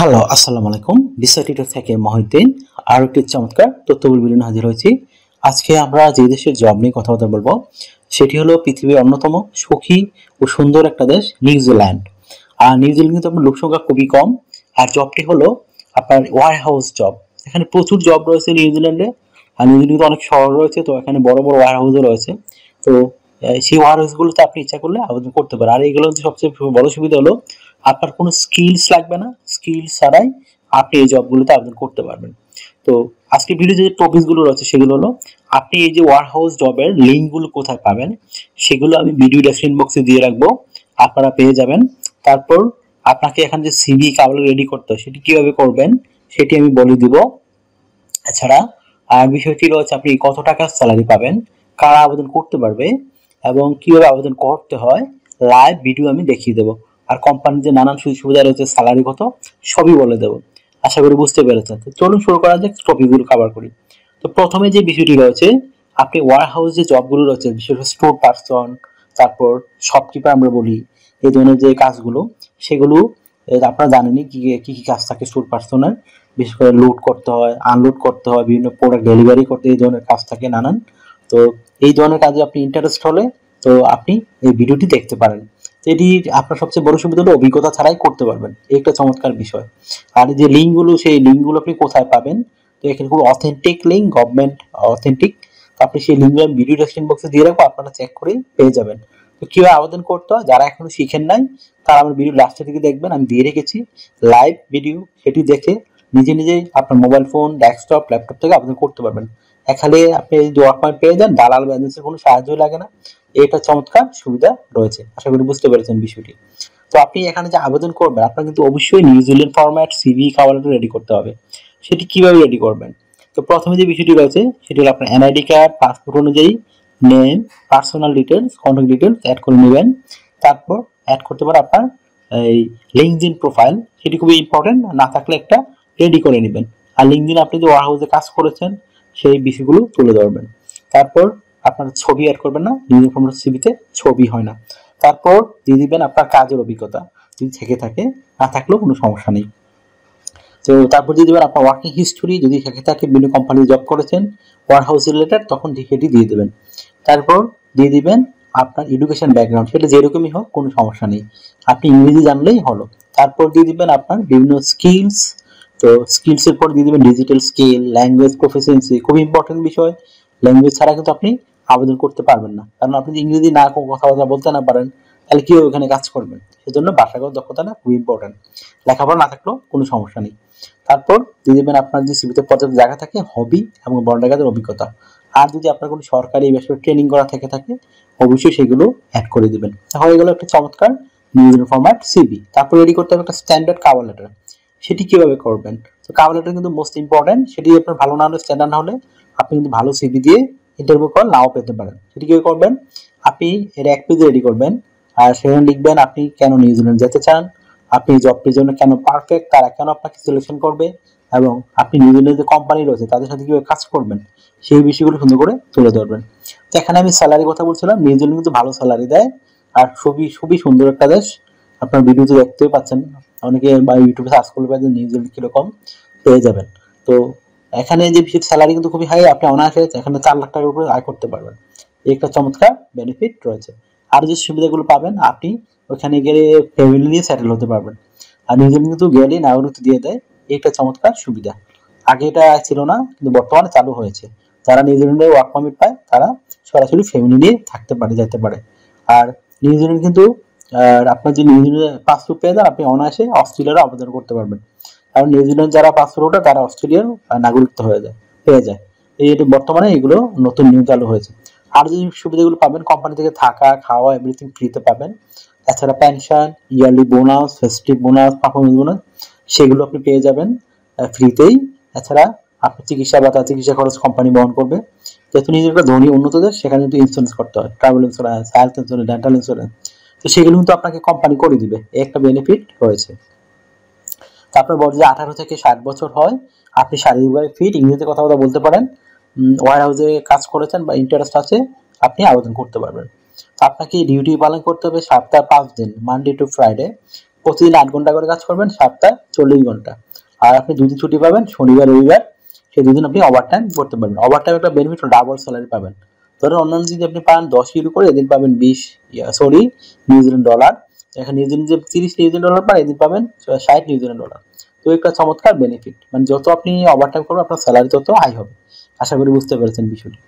Hello, আসসালামু আলাইকুম। বিসয় টিউটর থেকে মহিউদ্দিন আরো একটি চমৎকার তথ্যবহুল ভিডিও নিয়ে হাজির হয়েছি। আজকে আমরা যে দেশের জব নিয়ে কথাবার্তা বলবো সেটি হলো পৃথিবীর অন্যতম সুখী ও সুন্দর একটা দেশ নিউজিল্যান্ড। আর নিউজিল্যান্ড কিন্তু আপনার লোকসংখ্যা খুবই কম। আর জবটি হলো আপনার ওয়ার হাউস জব। এখানে প্রচুর জব রয়েছে নিউজিল্যান্ডে। আর নিউজিল্যান্ডে অনেক শহর রয়েছে, তো এখানে বড় বড় ওয়ার হাউসও রয়েছে। তো সেই ওয়ার হাউসগুলোতে আপনি ইচ্ছা করলে আবেদন করতে পারেন। আর এইগুলো সবচেয়ে বড় সুবিধা হলো আপনার কোনো স্কিলস লাগবে না। স্কিলস ছাড়াই আপনি এই জবগুলোতে আবেদন করতে পারবেন। তো আজকে ভিডিওতে যে টপিকসগুলো রয়েছে সেগুলো হলো আপনি এই যে ওয়ার হাউস জবের লিঙ্কগুলো কোথায় পাবেন সেগুলো আমি ভিডিও ডেসক্রিপশন বক্সে দিয়ে রাখবো, আপনারা পেয়ে যাবেন। তারপর আপনাকে এখানে যে সিভি কাভার রেডি করতে হয় সেটি কিভাবে করবেন সেটি আমি বলে দিব। এছাড়া বিষয়টি রয়েছে আপনি কত টাকা স্যালারি পাবেন, কারা আবেদন করতে পারবে এবং কিভাবে আবেদন করতে হয় লাইভ ভিডিও আমি দেখিয়ে দেবো। আর কোম্পানির যে নানান সুযোগ সুবিধা রয়েছে, স্যালারি কত, সবই বলে দেবো। আশা করি বুঝতে পেরেছেন। তো চলুন শুরু করা যাক, টপিকগুলো কভার করি। তো প্রথমে যে বিষয়টি রয়েছে, আপনি ওয়ার হাউস যে জবগুলো রয়েছে বিশেষ করে স্টোর পার্সন, তারপর শপকিপার আমরা বলি, এই ধরনের যে কাজগুলো সেগুলো আপনারা জানেনই কি কি কি কাজ থাকে স্টোর পার্সনের। বিশেষ করে লোড করতে হয়, আনলোড করতে হয়, বিভিন্ন প্রোডাক্ট ডেলিভারি করতে এই ধরনের কাজ থাকে নানান। তো এই ধরনের কাজে আপনি ইন্টারেস্ট হলে তো আপনি এই ভিডিওটি দেখতে পারেন। এটি আপনার সবচেয়ে বড় সুবিধা হলো অভিজ্ঞতা ছাড়াই করতে পারবেন, এই একটা চমৎকার বিষয়। আর যে লিঙ্কগুলো, সেই লিঙ্কগুলো আপনি কোথায় পাবেন? তো এখানে খুব অথেন্টিক লিঙ্ক, গভর্নমেন্ট অথেন্টিক। আপনি সেই লিঙ্কগুলো ভিডিও ডেসক্রিপশন বক্সে দিয়ে রাখবো, আপনারা চেক করে পেয়ে যাবেন। তো কিভাবে আবেদন করতে হয় যারা এখনো শিখেন নাই তারা আমার ভিডিও লাস্টের দিকে দেখবেন, আমি দিয়ে রেখেছি লাইভ ভিডিও, সেটি দেখে নিজে নিজেই আপনার মোবাইল ফোন, ডেস্কটপ, ল্যাপটপ থেকে আবেদন করতে পারবেন। এখানে আপনি যদি ওয়ার্ক পয়েন্ট পেয়ে যান, দালাল বা এজেন্সির কোনো সাহায্য লাগে না। এটা চমৎকার সুবিধা রয়েছে, আশা করি বুঝতে পেরেছেন বিষয়টি। তো আপনি এখানে যে আবেদন করবেন আপনার কিন্তু অবশ্যই New Zealand format CV cover letter ready করতে হবে। সেটি কিভাবে রেডি করবেন? তো প্রথমে যে বিষয়টি রয়েছে সেটি হলো আপনার এনআইডি কার্ড, পাসপোর্ট অনুযায়ী name, personal details, contact details add করে নেবেন। তারপর অ্যাড করতে পারেন আপনার এই লিঙ্কডইন প্রোফাইল, সেটি খুবই ইম্পর্টেন্ট, না থাকলে একটা রেডি করে নেবেন। আর লিঙ্কডইন আপনি যে ওয়ার হাউসে কাজ করেছেন সেই বিষয়গুলো তুলে ধরবেন। তারপর আপনার ছবি অ্যাড করবেন না, ইউনিফর্ম সিভিতে ছবি হয় না। তারপর দিয়ে দিবেন আপনার কাজের অভিজ্ঞতা, যদি থেকে থাকে, না থাকলেও কোনো সমস্যা নেই। তো তারপর দিয়ে দিবেন আপনার ওয়ার্কিং হিস্টোরি, যদি থেকে থাকে বিভিন্ন কোম্পানি জব করেছেন ওয়ার হাউস রিলেটেড তখন সেটি দিয়ে দেবেন। তারপর দিয়ে দিবেন আপনার এডুকেশন ব্যাকগ্রাউন্ড, সেটা যেরকমই হোক কোনো সমস্যা নেই, আপনি ইংরেজি জানলেই হলো। তারপর দিয়ে দিবেন আপনার বিভিন্ন স্কিলস। তো স্কিলসের পর দিয়ে দিবেন ডিজিটাল স্কিল, ল্যাঙ্গুয়েজ প্রফিসিয়েন্সি, খুব ইম্পর্টেন্ট বিষয়। ল্যাঙ্গুয়েজ ছাড়া কিন্তু আপনি আবেদন করতে পারবেন না, কারণ আপনি যদি ইংরেজি না কথাবার্তা বলতে না পারেন তাহলে কিভাবে ওখানে কাজ করবেন? সেজন্য ভাষাগত দক্ষতাটা খুব ইম্পর্টেন্ট। লেখাপড়া না থাকলেও কোনো সমস্যা নেই। তারপর দিয়ে দেবেন আপনার যে সিভিতে পর্যাপ্ত জায়গা থাকে হবি এবং বড় কাজের অভিজ্ঞতা। আর যদি আপনার কোনো সরকারি বেসরকারি ট্রেনিং করা থেকে থাকে অবশ্যই সেগুলো অ্যাড করে দিবেন। হয়ে গেল একটা চমৎকার নিউজিল্যান্ড ফরম্যাট সিভি। তারপর রেডি করতে হবে একটা স্ট্যান্ডার্ড কাভার লেটার। সেটি কিভাবে করবেন? তো কাভার লেটার কিন্তু মোস্ট ইম্পর্টেন্ট, সেটি আপনার ভালো না হলে, স্ট্যান্ডার্ড না হলে আপনি কিন্তু ভালো সিভি দিয়ে ইন্টারভিউ কল নাও পেতে পারেন। সেটি কিভাবে করবেন? আপনি এর এক পেজ রেডি করবেন, আর সেখানে লিখবেন আপনি কেন নিউজিল্যান্ড যেতে চান, আপনি জবটির জন্য কেন পারফেক্ট, তারা কেন আপনাকে সিলেকশন করবে, এবং আপনি নিউজিল্যান্ডের যে কোম্পানি রয়েছে তাদের সাথে কিভাবে কাজ করবেন সেই বিষয়গুলো সুন্দর করে তুলে ধরবেন। তো এখানে আমি স্যালারি কথা বলছিলাম, নিউজিল্যান্ড কিন্তু ভালো স্যালারি দেয় আর খুবই খুবই সুন্দর একটা দেশ। আপনার ভিডিওতে দেখতে পাচ্ছেন, অনেকে বা ইউটিউবে সার্চ করলে পাবেন নিউজিল্যান্ড কিরকম, পেয়ে যাবেন। তো এখানে যে স্যালারি কিন্তু খুবই হাই, আপনি অনায়াসে এখানে 4 লাখ টাকার উপরে আয় করতে পারবেন। এই একটা চমৎকার বেনিফিট রয়েছে। আর যে সুবিধাগুলো পাবেন, আপনি ওখানে গেলে ফ্যামিলি নিয়ে সেটেল হতে পারবেন। আর নিউজিল্যান্ড কিন্তু গেলে নাগরিকত্ব দিয়ে দেয়, এই একটা চমৎকার সুবিধা। আগে এটা ছিল না, কিন্তু বর্তমানে চালু হয়েছে। যারা নিউজিল্যান্ডে ওয়ার্ক পারমিট পায় তারা সরাসরি ফ্যামিলি নিয়ে থাকতে পারে, যেতে পারে। আর নিউজিল্যান্ড কিন্তু আপনার যে নিউজিল্যান্ডে পাসপোর্ট পেয়ে যান আপনি অনায়াসে অস্ট্রেলিয়ারও আবেদন করতে পারবেন। কারণ নিউজিল্যান্ড যারা পাসপোর্ট ওঠে তারা অস্ট্রেলিয়ার নাগরিকত্ব পেয়ে যায়। এই বর্তমানে এগুলো নতুন নিয়ম চালু হয়েছে। আর যে সুবিধাগুলো পাবেন, কোম্পানি থেকে থাকা, খাওয়া, এভরিথিং ফ্রিতে পাবেন। এছাড়া pension, yearly bonus, festive bonus, performance bonus, সেগুলো আপনি পেয়ে যাবেন ফ্রিতেই। এছাড়া আপনার চিকিৎসা ভাতা, চিকিৎসা খরচ কোম্পানি বহন করবে। যেহেতু নিজের একটা ধনী উন্নত দেশ, সেখানে কিন্তু ইন্স্যুরেন্স করতে হয়, travel insurance, health insurance, dental insurance. তো সেগুলো কিন্তু আপনাকে কোম্পানি করে দিবে, একটা বেনিফিট রয়েছে। তারপর বড় যে 18 থেকে 60 বছর হয়, আপনি শারীরিকভাবে ফিট, ইংরেজিতে কথা বলতে পারেন, ওয়ার হাউসে কাজ করেছেন বা ইন্টারেস্ট আছে, আপনি আবেদন করতে পারবেন। তো আপনাকে ডিউটি পালন করতে হবে সপ্তাহে 5 দিন, মানডে টু ফ্রাইডে, প্রতিদিন 8 ঘন্টা করে কাজ করবেন, সপ্তাহে 40 ঘন্টা। আর আপনি দুদিন ছুটি পাবেন, শনিবার রবিবার, সেই দুদিন আপনি ওভার টাইম করতে পারবেন। ওভার টাইম একটা বেনিফিট, ডাবল স্যালারি পাবেন। ধরুন অন্যান্য যদি আপনি পান 10 ইউরো করে, এদিন পাবেন 20 নিউজিল্যান্ড ডলার। এখন নিউজিল্যান্ড যে 30 নিউজিল্যান্ড ডলার পান, এদিন পাবেন 60 নিউজিল্যান্ড ডলার। তো একটা চমৎকার বেনিফিট, মানে যত আপনি ওভার টাইম করবেন আপনার স্যালারি তত হাই হবে। আশা করি বুঝতে পেরেছেন বিষয়টি।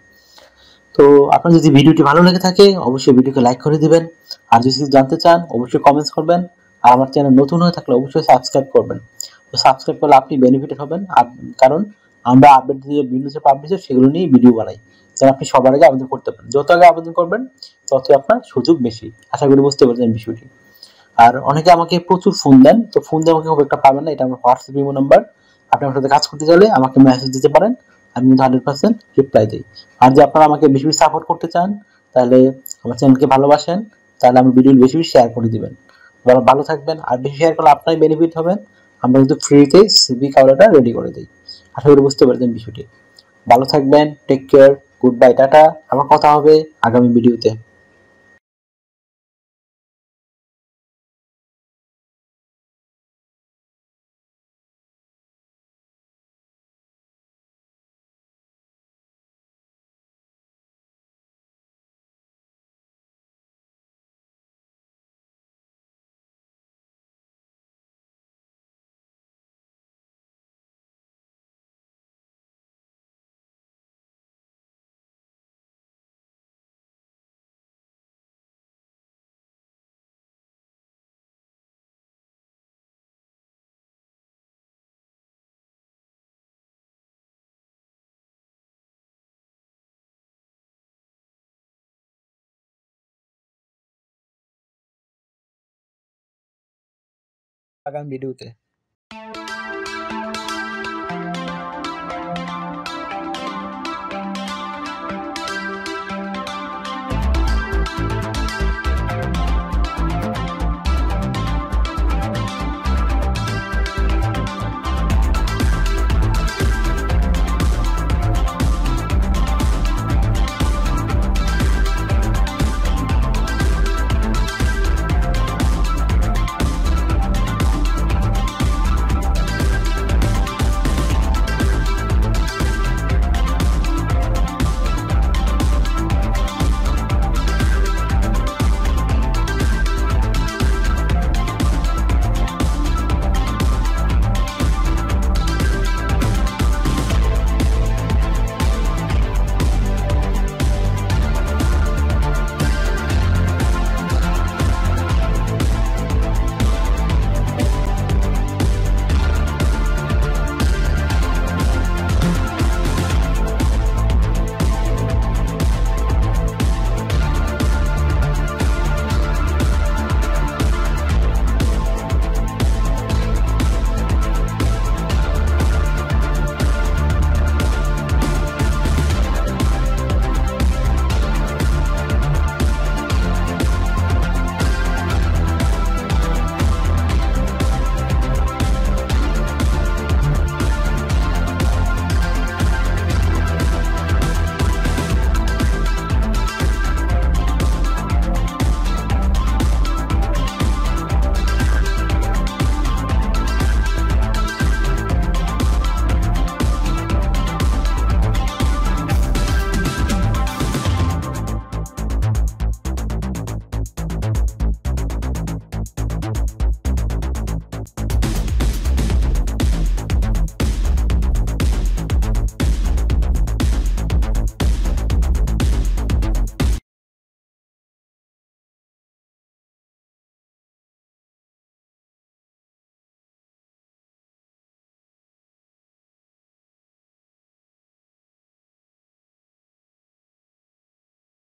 তো আপনার যদি ভিডিওটি ভালো লেগে থাকে অবশ্যই ভিডিওকে লাইক করে দিবেন। আর যদি কিছু জানতে চান অবশ্যই কমেন্টস করবেন। আর আমার চ্যানেল নতুন হয়ে থাকলে অবশ্যই সাবস্ক্রাইব করবেন। তো সাবস্ক্রাইব করলে আপনি বেনিফিটেড হবেন। কারণ আমরা আপডেট যে বিভিন্ন যে পাবলিশ সেগুলো নিয়ে ভিডিও বানাই, যেন আপনি সবার আগে আবেদন করতে পারেন। যত আগে আবেদন করবেন তত আপনার সুযোগ বেশি। আশা করি বুঝতে পারছেন বিষয়টি। আর অনেকে আমাকে প্রচুর ফোন দেন, তো ফোন দিয়ে আমাকে খুব একটা পাবেন না, এটা আমার হোয়াটসঅ্যাপ ইমো নাম্বার। আপনি আমার সাথে কাজ করতে চাইলে আমাকে মেসেজ দিতে পারেন, আমি কিন্তু 100% রিপ্লাই দিই। আর যে আপনারা আমাকে বেশি বেশি সাপোর্ট করতে চান, তাহলে আমার চ্যানেলকে ভালোবাসেন, তাহলে আমার ভিডিও বেশি বেশি শেয়ার করে দিবেন। ভালো থাকবেন, আর বেশি শেয়ার করলে আপনারই বেনিফিট হবেন। আমরা কিন্তু ফ্রিতে সিভি কাভারটা রেডি করে দিই। আশা করি বুঝতে পারছেন বিষয়টি। ভালো থাকবেন, take care, good bye, tata. আবার কথা হবে আগামী ভিডিওতে। আগামী ভিডিওতে।